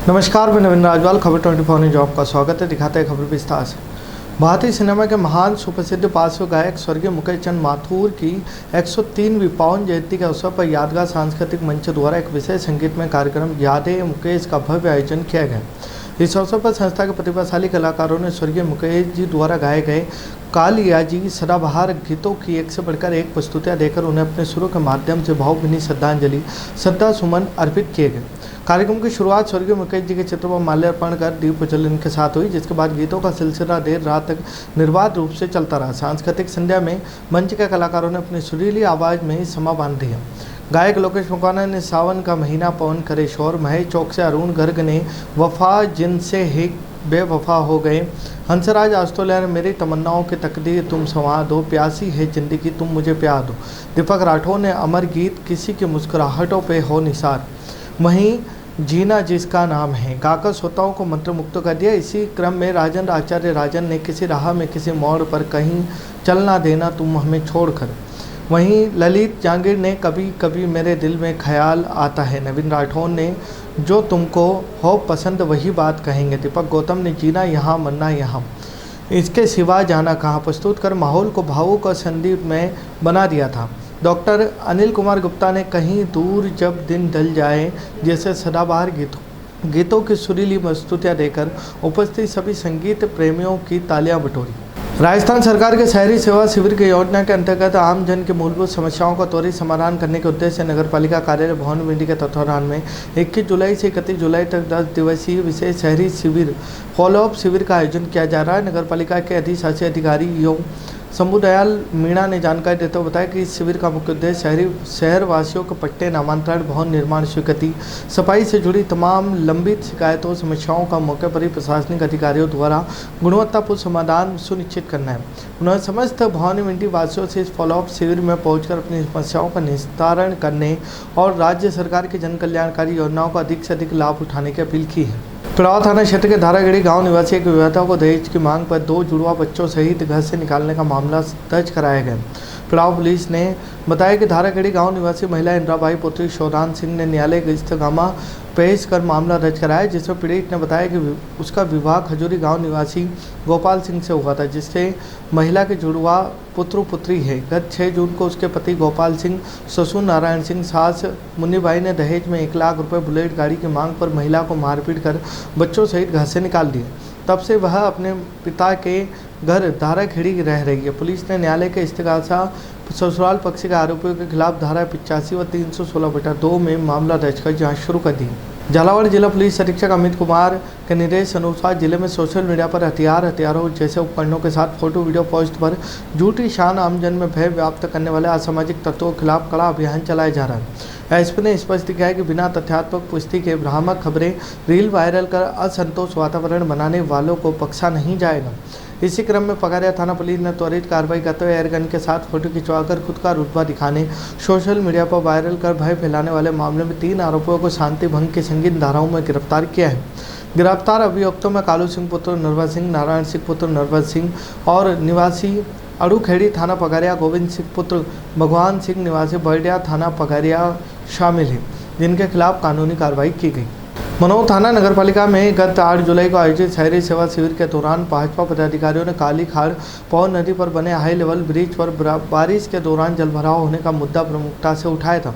नमस्कार, मैं नवीन राजवाल। खबर 24 न्यूज आपका स्वागत है। दिखाते हैं खबर विस्तार से। भारतीय सिनेमा के महान सुप्रसिद्ध पार्श्व गायक स्वर्गीय मुकेश चंद माथुर की 103वीं पावन जयंती के अवसर पर यादगार सांस्कृतिक मंच द्वारा एक विशेष संगीतमय कार्यक्रम यादें मुकेश का भव्य आयोजन किया गया। इस अवसर पर संस्था के प्रतिभाशाली कलाकारों ने स्वर्गीय मुकेश जी द्वारा गाए गए कालिया जी सदाबहार गीतों की एक से बढ़कर एक प्रस्तुतियाँ देकर उन्हें अपने सुरों के माध्यम से भावभीनी श्रद्धांजलि श्रद्धा सुमन अर्पित किए गए। कार्यक्रम की शुरुआत स्वर्गीय मुकेश जी के चित्र पर माल्यार्पण कर दीप प्रज्वलन के साथ हुई, जिसके बाद गीतों का सिलसिला देर रात तक निर्बाध रूप से चलता रहा। सांस्कृतिक संध्या में मंच के कलाकारों ने अपनी सुरीली आवाज़ में ही समा बांध दिया। गायक लोकेश मुकाना ने सावन का महीना पवन करे शोर, महेश चौक से अरुण गर्ग ने वफा जिनसे ही बेवफा हो गए, हंसराज आस्तोलिया ने मेरी तमन्नाओं की तकदीर तुम संवार दो, प्यासी है जिंदगी तुम मुझे प्यार दो, दीपक राठौर ने अमर गीत किसी की मुस्कुराहटों पे हो निसार, वहीं जीना जिसका नाम है गाकर श्रोताओं को मंत्रमुग्ध कर दिया। इसी क्रम में राजन आचार्य राजन ने किसी राह में किसी मोड़ पर कहीं चलना देना तुम हमें छोड़कर, वहीं ललित जहांगीर ने कभी कभी मेरे दिल में ख्याल आता है, नवीन राठौर ने जो तुमको हो पसंद वही बात कहेंगे, दीपक गौतम ने जीना यहाँ मरना यहाँ, इसके सिवा जाना कहाँ प्रस्तुत कर माहौल को भावुक और संदीपमय बना दिया था। डॉक्टर अनिल कुमार गुप्ता ने कहीं दूर जब दिन ढल जाए जैसे सदाबहार गीतों की सुरीली प्रस्तुतियाँ देकर उपस्थित सभी संगीत प्रेमियों की तालियां बटोरी। राजस्थान सरकार के शहरी सेवा शिविर की योजना के अंतर्गत आम जन की मूलभूत समस्याओं का त्वरित समाधान करने के उद्देश्य से नगर पालिका कार्यालय भवन मंडी के तत्वाधान में 21 जुलाई से 31 जुलाई तक 10 दिवसीय विशेष शहरी शिविर फॉलोअप शिविर का आयोजन किया जा रहा है। नगर पालिका के अधिशासी अधिकारी शंभू दयाल मीणा ने जानकारी देते हुए बताया कि इस शिविर का मुख्य उद्देश्य शहर वासियों के पट्टे नामांतरण, भवन निर्माण स्वीकृति, सफाई से जुड़ी तमाम लंबित शिकायतों समस्याओं का मौके पर ही प्रशासनिक अधिकारियों द्वारा गुणवत्तापूर्ण समाधान सुनिश्चित करना है। उन्होंने समस्त भवानी मंडी वासियों से इस फॉलोअप शिविर में पहुंचकर अपनी समस्याओं का निस्तारण करने और राज्य सरकार की जन कल्याणकारी योजनाओं का अधिक से अधिक लाभ उठाने की अपील की है। पिड़ाव थाना क्षेत्र के धारागढ़ी गांव निवासी एक विवाहिता को दहेज की मांग पर 2 जुड़वा बच्चों सहित घर से निकालने का मामला दर्ज कराया गया। पिड़ाव पुलिस ने बताया कि धारागढ़ी गांव निवासी महिला इंद्राबाई पुत्री शौरान सिंह ने न्यायालय के इस्तगामा पेश कर मामला दर्ज कराया, जिसमें पीड़ित ने बताया कि उसका विवाह खजूरी गांव निवासी गोपाल सिंह से हुआ था, जिससे महिला के जुड़वा पुत्र पुत्री है। गत 6 जून को उसके पति गोपाल सिंह, ससुर नारायण सिंह, सास मुन्नीबाई ने दहेज में 1 लाख रुपए बुलेट गाड़ी की मांग पर महिला को मारपीट कर बच्चों सहित घर से निकाल दिए। तब से वह अपने पिता के घर धाराखेड़ी रह रही है। पुलिस ने न्यायालय के इस्तगासा ससुराल पक्ष के आरोपियों के खिलाफ धारा 85 व 316/2 में मामला दर्ज कर जांच शुरू कर दी। झालावाड़ जिला पुलिस अधीक्षक अमित कुमार के निर्देश अनुसार जिले में सोशल मीडिया पर हथियारों जैसे उपकरणों के साथ फोटो वीडियो पोस्ट पर झूठी शान आमजन में भय व्याप्त करने वाले असामाजिक तत्वों के खिलाफ कड़ा अभियान चलाया जा रहा है। एसपी ने स्पष्ट किया है कि बिना तथ्यात्मक पुष्टि के भ्रामक खबरें रील वायरल कर असंतोष वातावरण बनाने वालों को बख्शा नहीं जाएगा। इसी क्रम में पगारिया थाना पुलिस ने त्वरित कार्रवाई करते हुए एयरगन के साथ फोटो खिंचवाकर खुद का रुतबा दिखाने, सोशल मीडिया पर वायरल कर भय फैलाने वाले मामले में 3 आरोपियों को शांति भंग की संगीन धाराओं में गिरफ्तार किया है। गिरफ्तार अभियुक्तों में कालू सिंह पुत्र नरवर सिंह, नारायण सिंह पुत्र नरवर सिंह और निवासी अड़ूखेड़ी थाना पगारिया गोविंद सिंह पुत्र भगवान सिंह निवासी बर्डिया थाना पगारिया शामिल हैं, जिनके खिलाफ कानूनी कार्रवाई की गई। मनोर थाना नगरपालिका में गत 8 जुलाई को आयोजित शहरी सेवा शिविर के दौरान भाजपा पदाधिकारियों ने काली खाड़ पवन नदी पर बने हाई लेवल ब्रिज पर बारिश के दौरान जलभराव होने का मुद्दा प्रमुखता से उठाया था।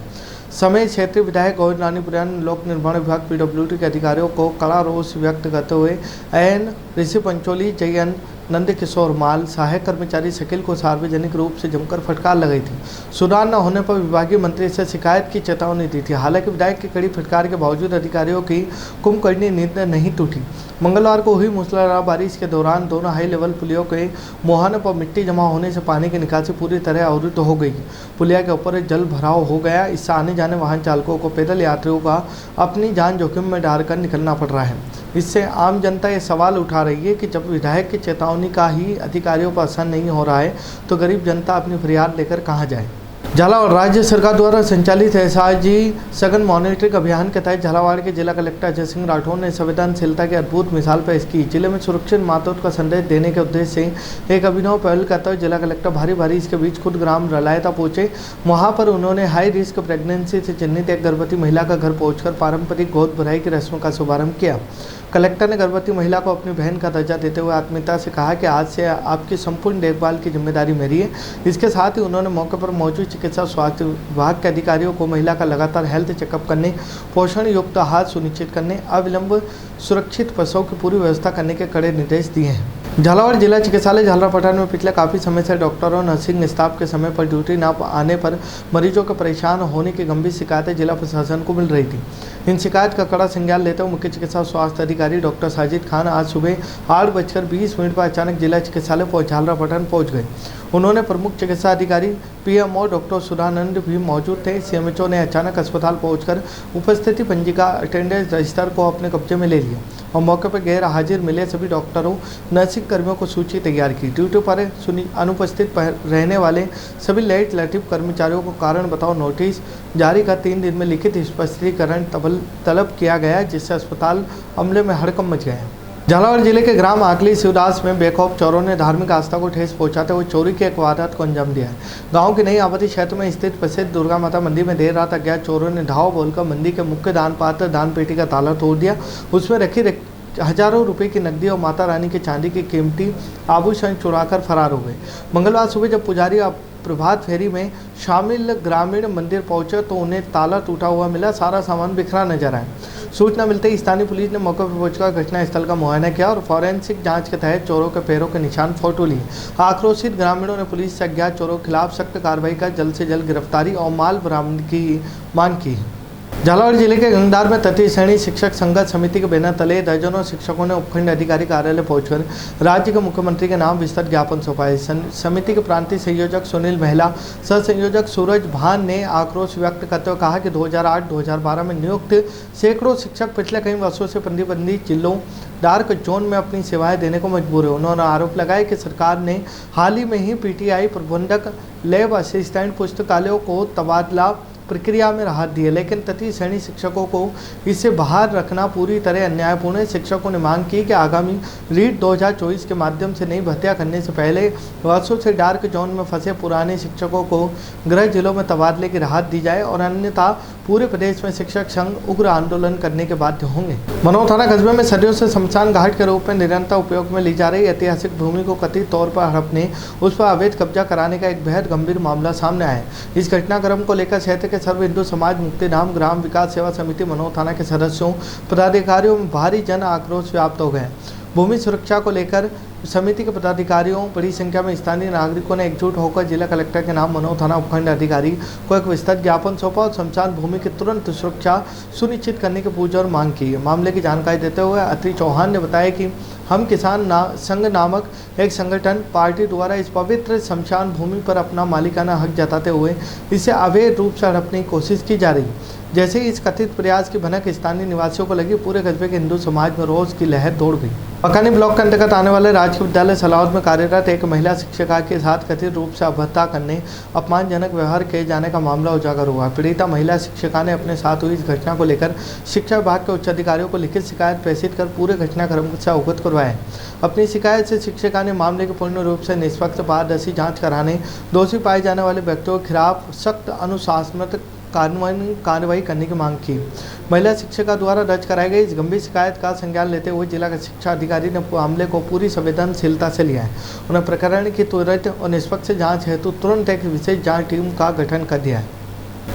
समय क्षेत्रीय विधायक गोविंद रानीपुरा ने लोक निर्माण विभाग PWD के अधिकारियों को कड़ा रोष व्यक्त करते हुए एन ऋषि पंचोली, जयन नंदकिशोर माल, सहायक कर्मचारी शकील को सार्वजनिक रूप से जमकर फटकार लगाई थी। सुधार न होने पर विभागीय मंत्री से शिकायत की चेतावनी दी थी। हालांकि विधायक की कड़ी फटकार के बावजूद अधिकारियों की कुंभकर्णी नींद नहीं टूटी। मंगलवार को हुई मूसलाधार बारिश के दौरान दोनों हाई लेवल पुलियों के मुहाने पर मिट्टी जमा होने से पानी की निकासी पूरी तरह अवरुद्ध हो गई। पुलिया के ऊपर जल भराव हो गया। इससे आने जाने वाहन चालकों को पैदल यात्रियों का अपनी जान जोखिम में डालकर निकलना पड़ रहा है। इससे आम जनता ये सवाल उठा रही है कि जब विधायक की चेतावनी का ही अधिकारियों पर असर नहीं हो रहा है तो गरीब जनता अपनी फरियाद लेकर कहां जाए। झालावाड़ राज्य सरकार द्वारा संचालित एसआईजी सघन मॉनिटरिंग अभियान के तहत झालावाड़ के जिला कलेक्टर अजय सिंह राठौर ने संवेदनशीलता की अद्भुत मिसाल पेश की। जिले में सुरक्षित मातहत का संदेश देने के उद्देश्य से एक अभिनव पहल करते हुए जिला कलेक्टर भारी बारिश के बीच खुद ग्राम रलायता पहुंचे। वहां पर उन्होंने हाई रिस्क प्रेगनेंसी से चिन्हित एक गर्भवती महिला का घर पहुंचकर पारंपरिक गोद भराई की रस्म का शुभारंभ किया। कलेक्टर ने गर्भवती महिला को अपनी बहन का दर्जा देते हुए आत्मीयता से कहा कि आज से आपकी संपूर्ण देखभाल की जिम्मेदारी मेरी है। इसके साथ ही उन्होंने मौके पर मौजूद चिकित्सा स्वास्थ्य विभाग के अधिकारियों को महिला का लगातार हेल्थ चेकअप करने, पोषण युक्त आहार सुनिश्चित करने, अविलंब सुरक्षित प्रसव की पूरी व्यवस्था करने के कड़े निर्देश दिए हैं। झालावाड़ जिला चिकित्सालय झालरापाटन में पिछले काफ़ी समय से डॉक्टरों और नर्सिंग स्टाफ के समय पर ड्यूटी न आने पर मरीजों के परेशान होने की गंभीर शिकायतें जिला प्रशासन को मिल रही थी। इन शिकायत का कड़ा संज्ञान लेते हुए मुख्य चिकित्सा स्वास्थ्य अधिकारी डॉक्टर साजिद खान आज सुबह 8:20 पर अचानक जिला चिकित्सालय झालरापाटन पहुंच गए। उन्होंने प्रमुख चिकित्सा अधिकारी पीएमओ डॉक्टर सुधानंद भी मौजूद थे। सीएमएचओ ने अचानक अस्पताल पहुंचकर उपस्थिति पंजिका अटेंडेंस रजिस्टर को अपने कब्जे में ले लिया और मौके पर गैर हाजिर मिले सभी डॉक्टरों नर्सिंग कर्मियों को सूची तैयार की। ड्यूटी पर अनुपस्थित रहने वाले सभी लेट लटीफ कर्मचारियों को कारण बताओ नोटिस जारी कर 3 दिन में लिखित स्पष्टीकरण तलब किया गया, जिससे अस्पताल अमले में हड़कंप मच गया। झालावाड़ जिले के ग्राम आकली शिवदास में बेखौफ चोरों ने धार्मिक आस्था को ठेस पहुंचाते हुए चोरी की एक वारदात को अंजाम दिया है। गांव के नई आबादी क्षेत्र में स्थित प्रसिद्ध दुर्गा माता मंदिर में देर रात अज्ञात चोरों ने धाव बोलकर मंदिर के मुख्य दान पात्र दान पेटी का ताला तोड़ दिया। उसमें रखी हजारों रुपए की नकदी और माता रानी के चांदी की कीमती आभूषण चुराकर फरार हो गए। मंगलवार सुबह जब पुजारी प्रभात फेरी में शामिल ग्रामीण मंदिर पहुंचे तो उन्हें ताला टूटा हुआ मिला, सारा सामान बिखरा नजर आया। सूचना मिलते ही स्थानीय पुलिस ने मौके पर पहुंचकर घटनास्थल का मुआयना किया और फॉरेंसिक जांच के तहत चोरों के पैरों के निशान फोटो लिए। आक्रोशित ग्रामीणों ने पुलिस से अज्ञात चोरों के खिलाफ सख्त कार्रवाई कर जल्द से जल्द गिरफ्तारी और माल बरामदगी की मांग की। झालावाड़ जिले के गंगदार में तृतीय श्रेणी शिक्षक संघर्ष समिति के बैनर तले दर्जनों शिक्षकों ने उपखंड अधिकारी कार्यालय पहुंचकर राज्य के मुख्यमंत्री के नाम विस्तृत ज्ञापन सौंपा। समिति के प्रांतीय संयोजक सुनील महिला, सह संयोजक सूरज भान ने आक्रोश व्यक्त करते हुए कहा कि 2008-2012 में नियुक्त सैकड़ों शिक्षक पिछले कई वर्षों से प्रतिबंधित जिलों डार्क जोन में अपनी सेवाएं देने को मजबूर है। उन्होंने आरोप लगाया कि सरकार ने हाल ही में ही पीटीआई प्रबंधक, लैब असिस्टेंट, पुस्तकालयों को तबादला प्रक्रिया में राहत दी है, लेकिन तृतीय श्रेणी शिक्षकों को इससे बाहर रखना पूरी तरह अन्यायपूर्ण है। शिक्षकों ने मांग की कि आगामी रीट 2024 के माध्यम से नई भर्तियां करने से पहले वर्षों से डार्क जोन में फंसे पुराने शिक्षकों को गृह जिलों में तबादले की राहत दी जाए और अन्यथा पूरे प्रदेश में शिक्षक संघ उग्र आंदोलन करने के बाध्य होंगे। मनोर थाना कस्बे में सदियों से शमशान घाट के रूप में निरंतर उपयोग में ली जा रही ऐतिहासिक भूमि को कथित तौर पर हड़पने, उस पर अवैध कब्जा कराने का एक बेहद गंभीर मामला सामने आया है। इस घटनाक्रम को लेकर क्षेत्र के सर्व हिंदू समाज मुक्तिधाम ग्राम विकास सेवा समिति मनोर थाना के सदस्यों, पदाधिकारियों में भारी जन आक्रोश व्याप्त हो गए। भूमि सुरक्षा को लेकर समिति के पदाधिकारियों बड़ी संख्या में स्थानीय नागरिकों ने एकजुट होकर जिला कलेक्टर के नाम मनोर थाना उपखंड अधिकारी को एक विस्तृत ज्ञापन सौंपा और शमशान भूमि की तुरंत सुरक्षा सुनिश्चित करने की पूजा और मांग की। मामले की जानकारी देते हुए अत्रि चौहान ने बताया कि हम किसान संघ नामक एक संगठन पार्टी द्वारा इस पवित्र शमशान भूमि पर अपना मालिकाना हक जताते हुए इसे अवैध रूप से हड़पने की कोशिश की जा रही। जैसे ही इस कथित प्रयास की भनक स्थानीय निवासियों को लगी, पूरे कस्बे के हिंदू समाज में रोष की लहर दौड़ गई। पकानी ब्लॉक के अंतर्गत आने वाले राजकीय विद्यालय सलावत में कार्यरत एक महिला शिक्षिका के साथ कथित रूप से अभद्रता करने, अपमानजनक व्यवहार किए जाने का मामला उजागर हुआ। पीड़िता महिला शिक्षिका ने अपने साथ हुई इस घटना को लेकर शिक्षा विभाग के उच्च अधिकारियों को लिखित शिकायत प्रेषित कर पूरे घटनाक्रम से अवगत करवाया। अपनी शिकायत से शिक्षिका ने मामले की पूर्ण रूप से निष्पक्ष पारदर्शी जाँच कराने, दोषी पाए जाने वाले व्यक्तियों के खिलाफ सख्त अनुशासनात्मक कार्रवाई करने की मांग की। महिला शिक्षिका द्वारा दर्ज कराई गई इस गंभीर शिकायत का संज्ञान लेते हुए जिला के शिक्षा अधिकारी ने मामले को पूरी संवेदनशीलता से लिया है। उन्हें प्रकरण की त्वरित और निष्पक्ष जांच हेतु तुरंत एक विशेष जांच टीम का गठन कर दिया है।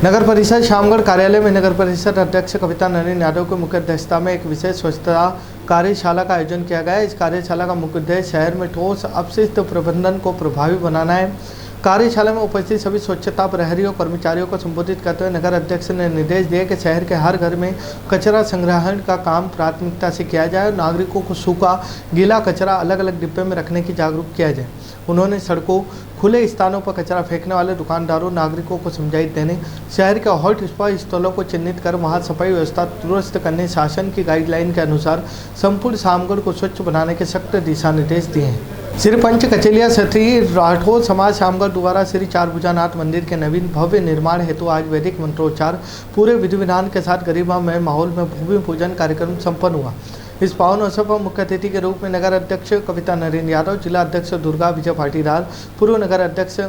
नगर परिषद श्यामगढ़ कार्यालय में नगर परिषद अध्यक्ष कविता नरेन यादव की मुख्य अध्यक्षता में एक विशेष स्वच्छता कार्यशाला का आयोजन किया गया। इस कार्यशाला का मुख्य उद्देश्य शहर में ठोस अपशिष्ट प्रबंधन को प्रभावी बनाना है। कार्यशाला में उपस्थित सभी स्वच्छता प्रहरियों कर्मचारियों को संबोधित करते हुए नगर अध्यक्ष ने निर्देश दिए कि शहर के हर घर में कचरा संग्रहण का काम प्राथमिकता से किया जाए और नागरिकों को सूखा गीला कचरा अलग अलग डिब्बे में रखने की जागरूक किया जाए। उन्होंने सड़कों, खुले स्थानों पर कचरा फेंकने वाले दुकानदारों, नागरिकों को समझाइश देने, शहर के हॉटस्पॉट स्थलों को चिन्हित कर वहां सफाई व्यवस्था दुरुस्त करने, शासन की गाइडलाइन के अनुसार संपूर्ण सामगढ़ को स्वच्छ बनाने के सख्त दिशा निर्देश दिए हैं। श्री पंच कचेलिया क्षत्रिय राठौर समाज शामगढ़ द्वारा श्री चारभुजानाथ मंदिर के नवीन भव्य निर्माण हेतु आज वैदिक मंत्रोच्चार पूरे विधि विधान के साथ गरिमामय माहौल में भूमि पूजन कार्यक्रम संपन्न हुआ। इस पावन अवसर पर मुख्य अतिथि के रूप में नगर अध्यक्ष कविता नरेंद्र यादव, जिला अध्यक्ष दुर्गा विजय पाटीदार, पूर्व नगर अध्यक्ष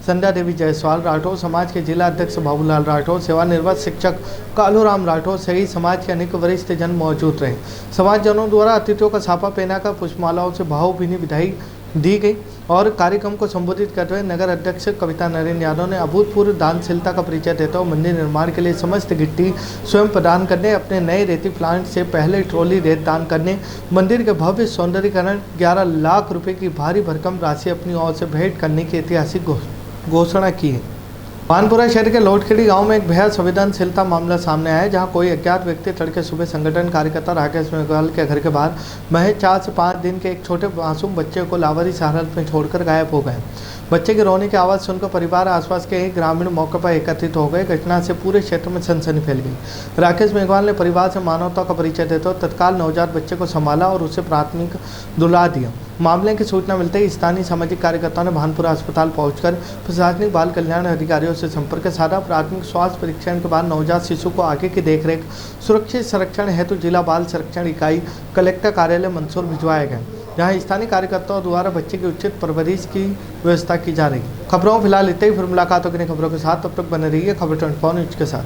संध्या देवी जायसवाल, राठौर समाज के जिला अध्यक्ष बाबूलाल राठौर, सेवानिवृत्त शिक्षक कालूराम राठौर सहित समाज के अनेक वरिष्ठ जन मौजूद रहे। समाजजनों द्वारा अतिथियों का साफा पहनाकर पुष्पमालाओं से भावभीनी विदाई दी गई और कार्यक्रम को संबोधित करते हुए नगर अध्यक्ष कविता नरेंद्र यादव ने अभूतपूर्व दानशीलता का परिचय देते हुए मंदिर निर्माण के लिए समस्त गिट्टी स्वयं प्रदान करने, अपने नए रेती प्लांट से पहले ट्रॉली रेत दान करने, मंदिर के भव्य सौंदर्यीकरण 11 लाख रुपए की भारी भरकम राशि अपनी ओर से भेंट करने की ऐतिहासिक घोषणा की है। मानपुरा शहर के लोटखेड़ी गांव में एक बेहद संवेदनशीलता मामला सामने आया है, जहां कोई अज्ञात व्यक्ति तड़के सुबह संगठन कार्यकर्ता राकेश मेघवाल के घर के बाहर महज 4 से 5 दिन के एक छोटे मासूम बच्चे को लावारिस हालत में छोड़कर गायब हो गए। बच्चे के रोने की आवाज़ सुनकर परिवार आसपास के एक ग्रामीण मौके पर एकत्रित हो गए। घटना से पूरे क्षेत्र में सनसनी फैल गई। राकेश मेघवाल ने परिवार से मानवता का परिचय देते हुए तत्काल नवजात बच्चे को संभाला और उसे प्राथमिक दुला दिया। मामले की सूचना मिलते ही स्थानीय सामाजिक कार्यकर्ताओं ने भानपुरा अस्पताल पहुंचकर प्रशासनिक बाल कल्याण अधिकारियों से संपर्क साधा। प्राथमिक स्वास्थ्य परीक्षण के बाद नवजात शिशु को आगे की देखरेख सुरक्षित संरक्षण हेतु जिला बाल संरक्षण इकाई कलेक्टर कार्यालय मंदसौर भिजवाया गया, जहां स्थानीय कार्यकर्ताओं द्वारा बच्चे की उचित परवरिश की व्यवस्था की जा रही है। खबरों फिलहाल इतने ही, फिर मुलाकात होगी खबरों के साथ। तब तक बने रहिए खबर 24 न्यूज के साथ।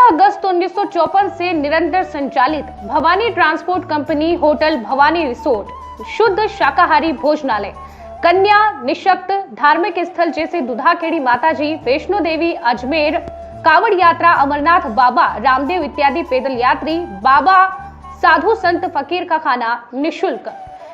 अगस्त 1954 से निरंतर संचालित Bhavani transport company hotel Bhavani resort, शुद्ध शाकाहारी भोजनालय, कन्या निशक्त धार्मिक स्थल जैसे दुधाखेड़ी माताजी, वैष्णो देवी, अजमेर, कावड़ यात्रा, अमरनाथ बाबा, रामदेव इत्यादि पैदल यात्री, बाबा, साधु संत फकीर का खाना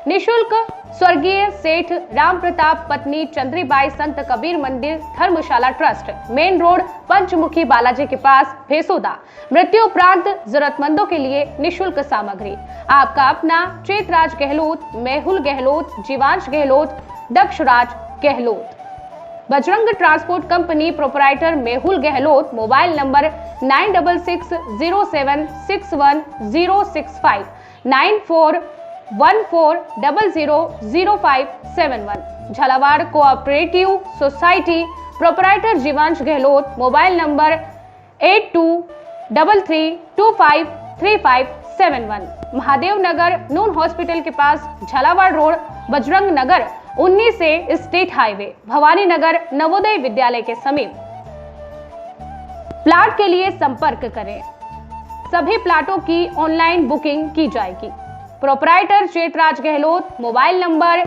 निशुल्क स्वर्गीय सेठ राम प्रताप पत्नी चंद्रीबाई संत कबीर मंदिर धर्मशाला ट्रस्ट, मेन रोड पंचमुखी बालाजी के पास, भेसोदा। मृत्यु उपरांत जरूरतमंदों के लिए निशुल्क सामग्री। आपका अपना Chetraj Gehlot, Mehul Gehlot, Jeevansh Gehlot, Dakshraj Gehlot. Bajrang transport company proprietor Mehul Gehlot, mobile number 9660761065 9414000571। Jhalawar cooperative society proprietor Jeevansh Gehlot, mobile number 8233253571। Mahadev Nagar नून हॉस्पिटल के पास, झालावाड़ रोड, बजरंग नगर 19 से स्टेट हाईवे, भवानी नगर नवोदय विद्यालय के समीप। प्लाट के लिए संपर्क करें। सभी प्लाटों की ऑनलाइन बुकिंग की जाएगी। Proprietor Chetraj Gehlot, mobile number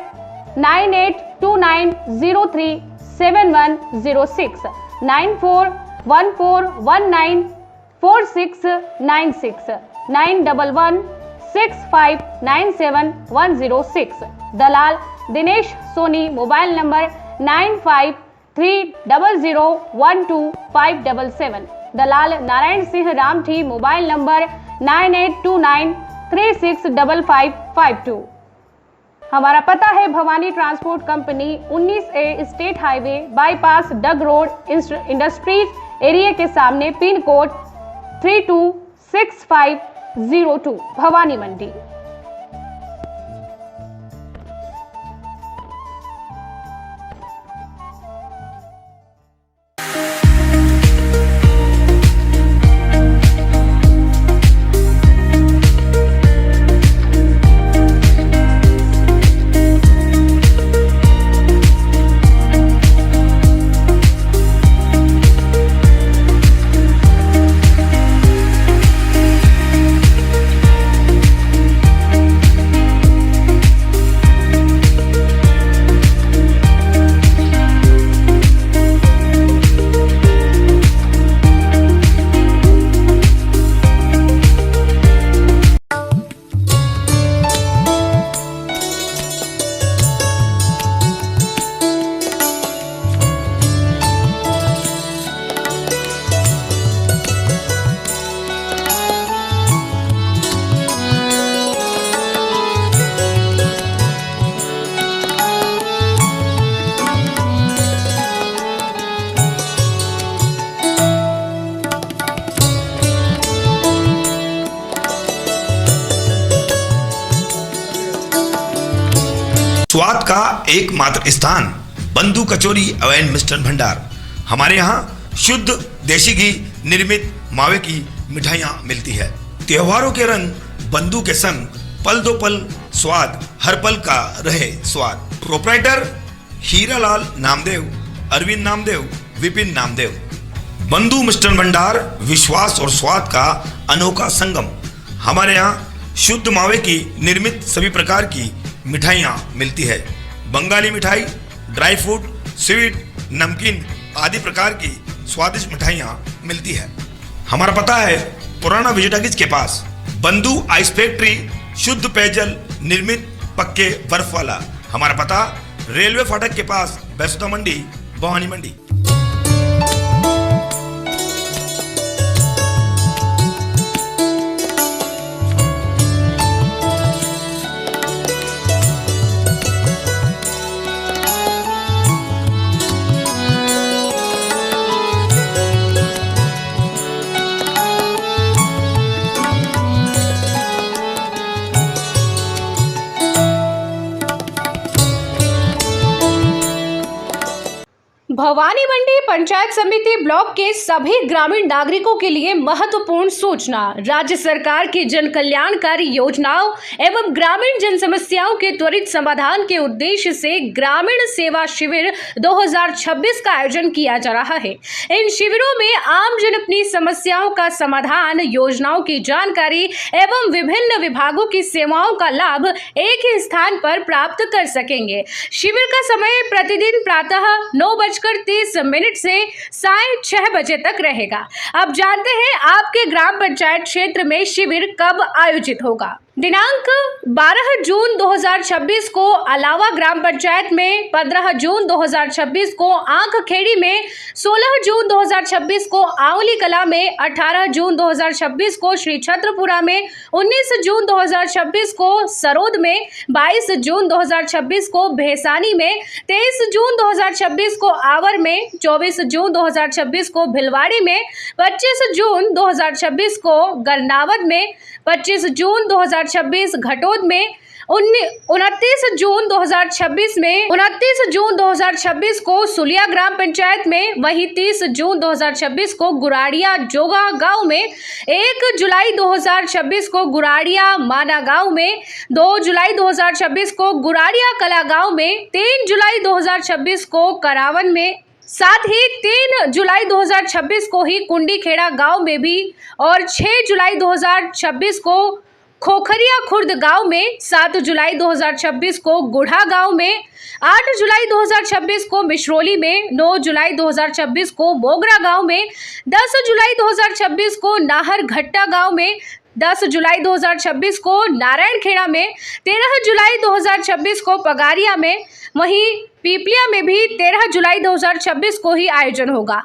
9829037106 9414194696 9116597106। दलाल दिनेश सोनी, मोबाइल नंबर 9530012577। दलाल नारायण सिंह रामठी, मोबाइल नंबर 9829365552। हमारा पता है Bhawani transport company 19A state highway bypass Dag road industries area के सामने, पिन कोड 326502, भवानी मंडी। स्वाद का एकमात्र स्थान बंधु कचौरी एवं मिष्ठान भंडार। हमारे यहाँ शुद्ध देशी घी निर्मित मावे की मिठाइयाँ मिलती है। त्योहारों के रंग बंधु के संग पल दो पल स्वाद, हर पल का रहे स्वाद। प्रोप्राइटर हीरालाल नामदेव, अरविंद नामदेव, विपिन नामदेव। बंधु मिष्ठान भंडार विश्वास और स्वाद का अनोखा संगम। हमारे यहाँ शुद्ध मावे की निर्मित सभी प्रकार की मिठाइयाँ मिलती है। बंगाली मिठाई, ड्राई फ्रूट, स्वीट, नमकीन आदि प्रकार की स्वादिष्ट मिठाइयाँ मिलती है। हमारा पता है पुराना विजयटागिज के पास बंधु आइस फैक्ट्री, शुद्ध पेयजल निर्मित पक्के बर्फ वाला। हमारा पता रेलवे फाटक के पास बैसुदा मंडी, भवानी मंडी। भवानी मंडी पंचायत समिति ब्लॉक के सभी ग्रामीण नागरिकों के लिए महत्वपूर्ण सूचना। राज्य सरकार की जन कल्याणकारी योजनाओं एवं ग्रामीण जन समस्याओं के त्वरित समाधान के उद्देश्य से ग्रामीण सेवा शिविर 2026 का आयोजन किया जा रहा है। इन शिविरों में आम जन अपनी समस्याओं का समाधान, योजनाओं की जानकारी एवं विभिन्न विभागों की सेवाओं का लाभ एक ही स्थान पर प्राप्त कर सकेंगे। शिविर का समय प्रतिदिन प्रातः 9:30 से साय 6 बजे तक रहेगा। अब जानते हैं आपके ग्राम पंचायत क्षेत्र में शिविर कब आयोजित होगा। दिनांक 12 जून 2026 को अलावा ग्राम पंचायत में, 15 जून 2026 को आंखखेड़ी में, 16 जून 2026 को आंवली कला में, 18 जून 2026 को श्री छत्रपुरा में, 19 जून 2026 को सरोद में, 22 जून 2026 को भेसानी में, 23 जून 2026 को आवर में, 24 जून 2026 को भिलवाड़ी में, 25 जून 2026 को गरनावद में, 25 जून 2026 घटोद में, 29 जून 2026 में, 29 जून 2026 को सुलिया ग्राम पंचायत में, वहीं 30 जून 2026 को गुराड़िया जोगा गांव में, 1 जुलाई 2026 को गुराड़िया माना गांव में, 2 जुलाई 2026 को गुराड़िया कला गांव में, 3 जुलाई 2026 को करावन में, साथ ही 3 जुलाई 2026 को ही कुंडी खेड़ा गांव में भी, और 6 जुलाई 2026 को खोखरिया खुर्द गांव में, 7 जुलाई 2026 को गुढ़ा गांव में, 8 जुलाई 2026 को मिश्रोली में, 9 जुलाई 2026 को मोगरा गांव में, 10 जुलाई 2026 को नाहर घट्टा गांव में, 10 जुलाई 2026 को नारायणखेड़ा में, 13 जुलाई 2026 को पगारिया में, वहीं पीपलिया में भी 13 जुलाई 2026 को ही आयोजन होगा।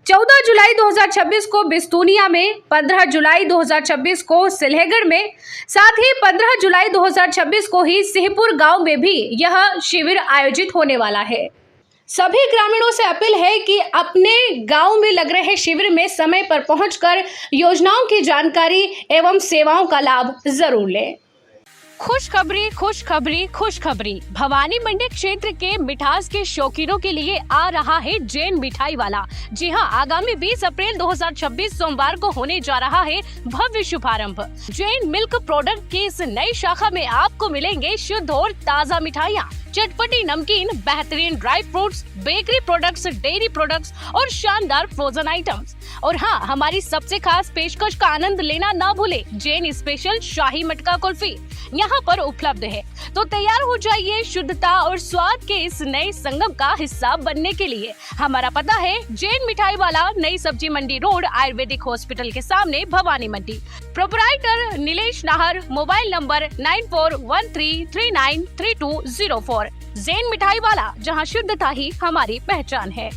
14 जुलाई 2026 को बिस्तूनिया में, 15 जुलाई 2026 को सिलहेगढ़ में, साथ ही 15 जुलाई 2026 को ही सिंहपुर गांव में भी यह शिविर आयोजित होने वाला है। सभी ग्रामीणों से अपील है कि अपने गांव में लग रहे शिविर में समय पर पहुंचकर योजनाओं की जानकारी एवं सेवाओं का लाभ जरूर लें। खुशखबरी खुशखबरी खुशखबरी। भवानी मंडी क्षेत्र के मिठास के शौकीनों के लिए आ रहा है जैन मिठाई वाला। जी हां, आगामी 20 अप्रैल 2026 सोमवार को होने जा रहा है भव्य शुभारंभ। जैन मिल्क प्रोडक्ट की इस नई शाखा में आपको मिलेंगे शुद्ध और ताज़ा मिठाइयाँ, चटपटी नमकीन, बेहतरीन dry fruits, bakery products, dairy products और शानदार फ्रोजन आइटम्स। और हाँ, हमारी सबसे खास पेशकश का आनंद लेना ना भूले, जैन स्पेशल शाही मटका कुल्फी यहाँ पर उपलब्ध है। तो तैयार हो जाइए शुद्धता और स्वाद के इस नए संगम का हिस्सा बनने के लिए। हमारा पता है जैन मिठाई वाला, नई सब्जी मंडी रोड, आयुर्वेदिक हॉस्पिटल के सामने, Bhawani Mandi. Proprietor Nilesh Nahar, mobile number 9413393204। Jain मिठाई वाला, जहां शुद्धता ही हमारी पहचान है।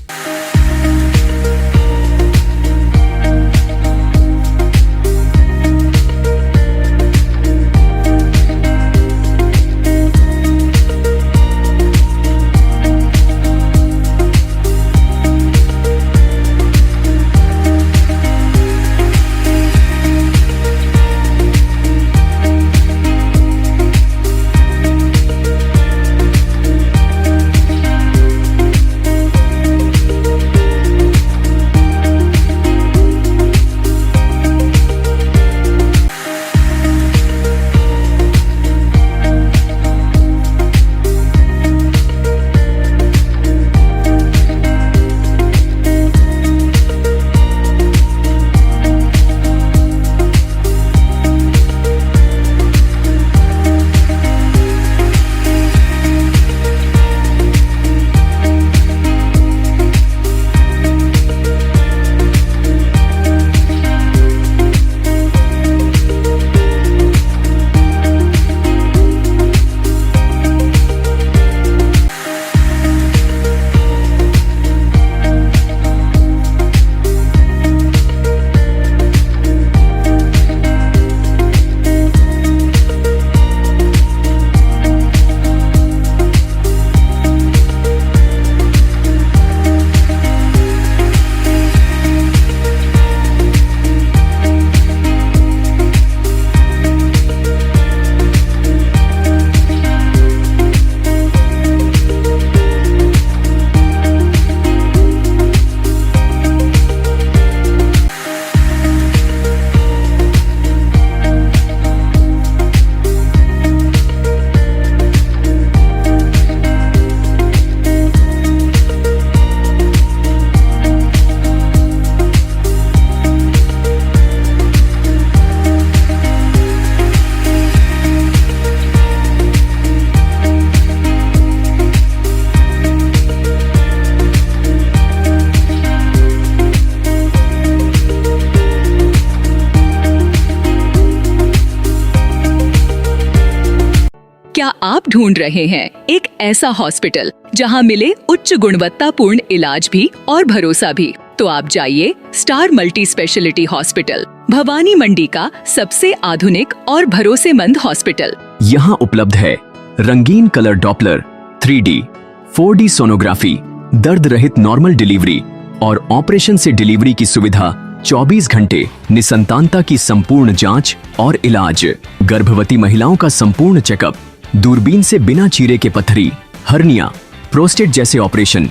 क्या आप ढूंढ रहे हैं एक ऐसा हॉस्पिटल जहां मिले उच्च गुणवत्तापूर्ण इलाज भी और भरोसा भी? तो आप जाइए star multi speciality hospital, Bhawani Mandi का सबसे आधुनिक और भरोसेमंद हॉस्पिटल। यहाँ उपलब्ध है रंगीन colour Doppler, 3D, 4D sonography, दर्द रहित नॉर्मल डिलीवरी और ऑपरेशन से डिलीवरी की सुविधा, 24 घंटे निसंतानता की संपूर्ण जांच और इलाज, गर्भवती महिलाओं का संपूर्ण चेकअप, दूरबीन से बिना चीरे के पथरी, हर्निया, प्रोस्टेट जैसे ऑपरेशन,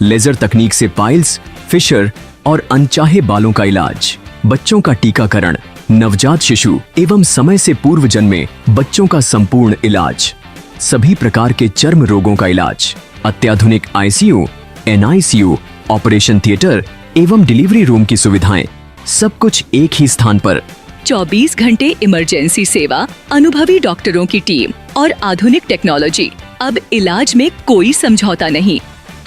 लेजर तकनीक से पाइल्स, फिशर और अनचाहे बालों का इलाज, बच्चों का टीकाकरण, नवजात शिशु एवं समय से पूर्व जन्मे बच्चों का संपूर्ण इलाज, सभी प्रकार के चर्म रोगों का इलाज, अत्याधुनिक ICU, NICU, ऑपरेशन थिएटर एवं डिलीवरी रूम की सुविधाएं, सब कुछ एक ही स्थान पर। 24 घंटे इमरजेंसी सेवा, अनुभवी डॉक्टरों की टीम और आधुनिक टेक्नोलॉजी। अब इलाज में कोई समझौता नहीं।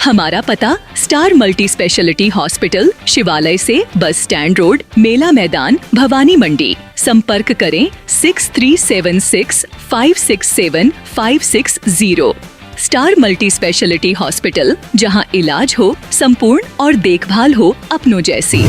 हमारा पता स्टार मल्टी स्पेशलिटी हॉस्पिटल, शिवालय से बस स्टैंड रोड, मेला मैदान, भवानी मंडी। संपर्क करें 6376 567 560। स्टार मल्टी स्पेशलिटी हॉस्पिटल, जहां इलाज हो संपूर्ण और देखभाल हो अपनों जैसी।